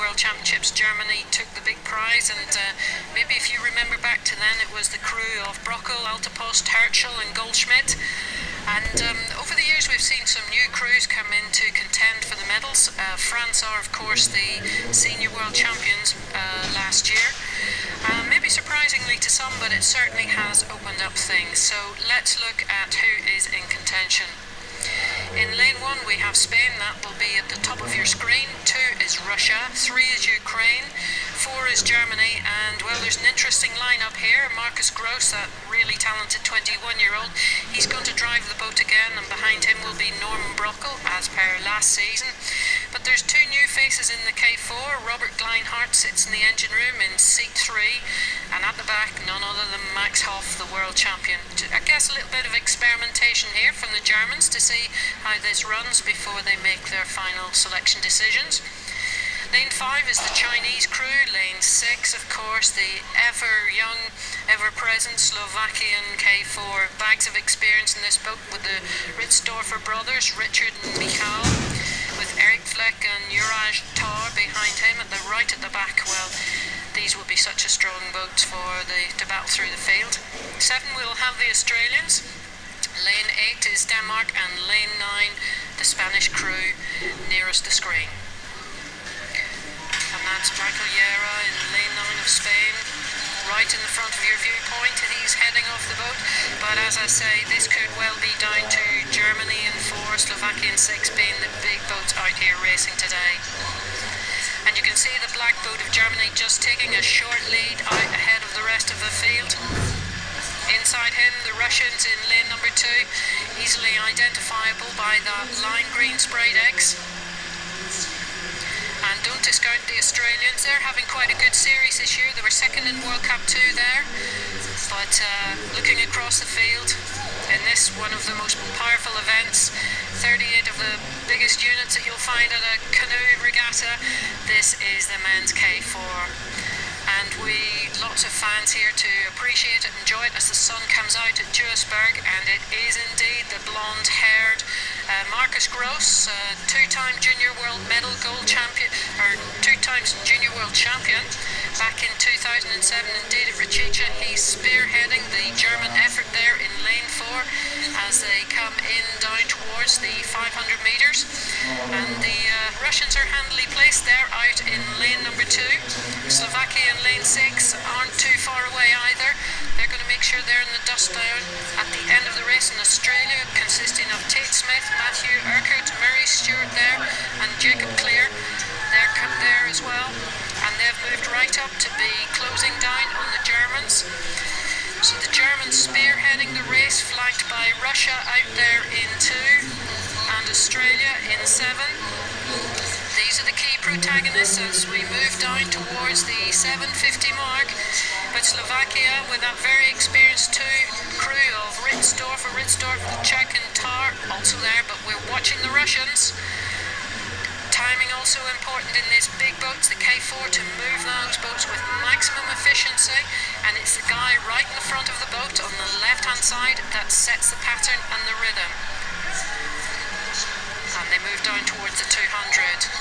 World Championships, Germany took the big prize, and maybe if you remember back to then, it was the crew of Brockel, Altepost, Herschel and Goldschmidt. And over the years we've seen some new crews come in to contend for the medals. France are of course the senior world champions last year. Maybe surprisingly to some, but it certainly has opened up things. So let's look at who is in contention. In lane 1 we have Spain, that will be at the top of your screen. 2 is Russia, 3 is Ukraine, 4 is Germany, and well, there's an interesting lineup here. Marcus Gross, that really talented 21-year-old, he's going to drive the boat again, and behind him will be Norman Brockel as per last season. But there's 2 new faces in the K4. Robert Gleinhardt sits in the engine room in seat 3, and at the back none other than Max Hoff, the world champion. I guess a little bit of experimentation here from the Germans to see how this runs before they make their final selection decisions. Lane 5 is the Chinese crew. Lane 6, of course, the ever-young, ever-present Slovakian K4. Bags of experience in this boat with the Ritzdorfer brothers, Richard and Michael, with Eric Fleck and Juraj Tar behind him at the back. Well, these will be such a strong boat for to battle through the field. 7 we'll have the Australians. Lane 8 is Denmark, and lane 9 the Spanish crew nearest the screen. And that's Michael Llera in lane 9 of Spain, right in the front of your viewpoint. He's heading off the boat, but as I say, this could well be down to Germany in 4, Slovakia in 6 being the big boats out here racing today. And you can see the black boat of Germany just taking a short lead out ahead of the rest of the field. Inside him, the Russians in lane number 2, easily identifiable by that lime green sprayed eggs. And don't discount the Australians, they're having quite a good series this year. They were second in World Cup 2 there. But looking across the field, in this one of the most powerful events, 38 of the biggest units that you'll find at a canoe regatta, this is the men's K4. And lots of fans here to appreciate it, enjoy it as the sun comes out at Duisburg, and it is indeed the blonde-haired Marcus Gross, 2-time junior world medal gold champion, or 2 times junior world champion back in 2007. Indeed at Richicha, he's spearheading the German effort there in lane 4 as they come in down towards the 500 metres, and the Russians are handily placed there out in lane number 2. Slovakia in lane 6 aren't too far away either. They're going to make sure they're in the dust down at the end of the race. In Australia, consisting of Tate Smith, Matthew Urquhart, Murray Stewart there, and Jacob Clear, they're come there as well, and they've moved right up to be closing down on the Germans. So the Germans spearheading the race, flanked by Russia out there in 2 and Australia in 7. These are the key protagonists as we move down towards the 750 mark. But Slovakia, with that very experienced crew of Ritzdorfer, Czech and Tar, also there, but we're watching the Russians. Timing also important in these big boats, the K4, to move those boats with maximum efficiency, and it's the guy right in the front of the boat on the left-hand side that sets the pattern and the rhythm. And they move down towards the 200.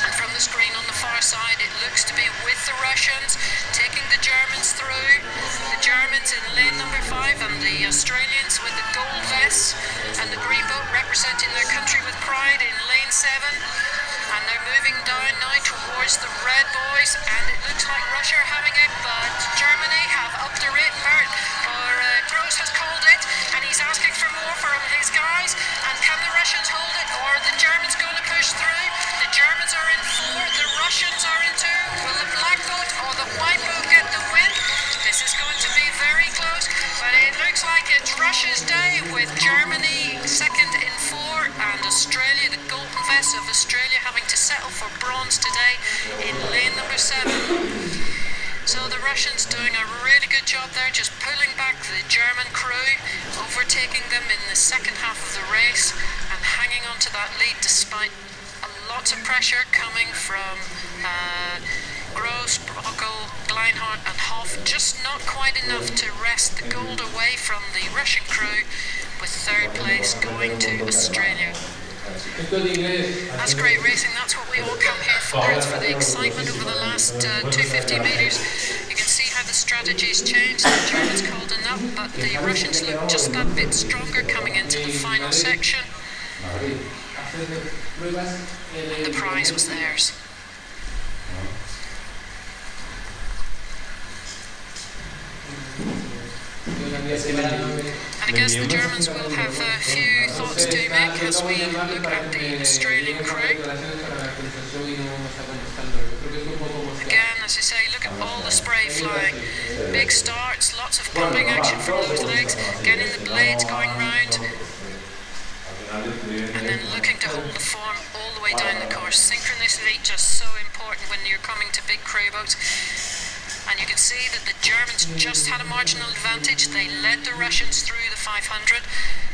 And from the screen on the far side, it looks to be with the Russians, taking the Germans through. The Germans in lane number 5, and the Australians with the gold vests, and the green boat representing their country with pride in lane 7. And they're moving down now towards the red boys, and it looks like Russia are having it, but Germany have upped the rate. Gross has called it, and he's asking for more from his guys. And can the Russians hold it, or are the Germans going to push through? The Germans are in 4, the Russians are in 2. Will the black boat or the white boat get the win? This is going to be very close, but it looks like it's Russia's day, with Germany second in 4 and Australia, the golden vest of Australia, having to settle for bronze today in lane number 7. So the Russians doing a really good job there, just pulling back the German crew, overtaking them in the second half of the race and hanging on to that lead despite lots of pressure coming from Gross, Brockel, Gleinhardt and Hoff. Just not quite enough to wrest the gold away from the Russian crew, with 3rd place going to Australia. That's great racing. That's what we all come here for. It's for the excitement over the last 250 metres. You can see how the strategy's changed. The Germans called enough, but the Russians look just that bit stronger coming into the final section. And the prize was theirs. And I guess the Germans will have a few thoughts to make as we look at the Australian crew. Again, as I say, look at all the spray flying. Big starts, lots of pumping action from those legs, getting the blades going round, and then looking to hold the form all the way down the course. Synchronicity just so important when you're coming to big crew boats. And you can see that the Germans just had a marginal advantage. They led the Russians through the 500,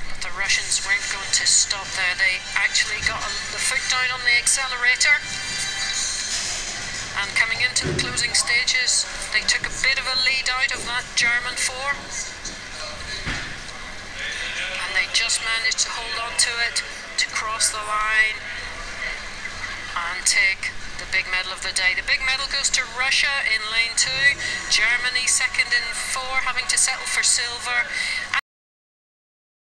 but the Russians weren't going to stop there. They actually got the foot down on the accelerator. And coming into the closing stages, they took a bit of a lead out of that German four. And they just managed to hold on to it, to cross the line and take the big medal of the day. The big medal goes to Russia in lane 2, Germany second in 4, having to settle for silver,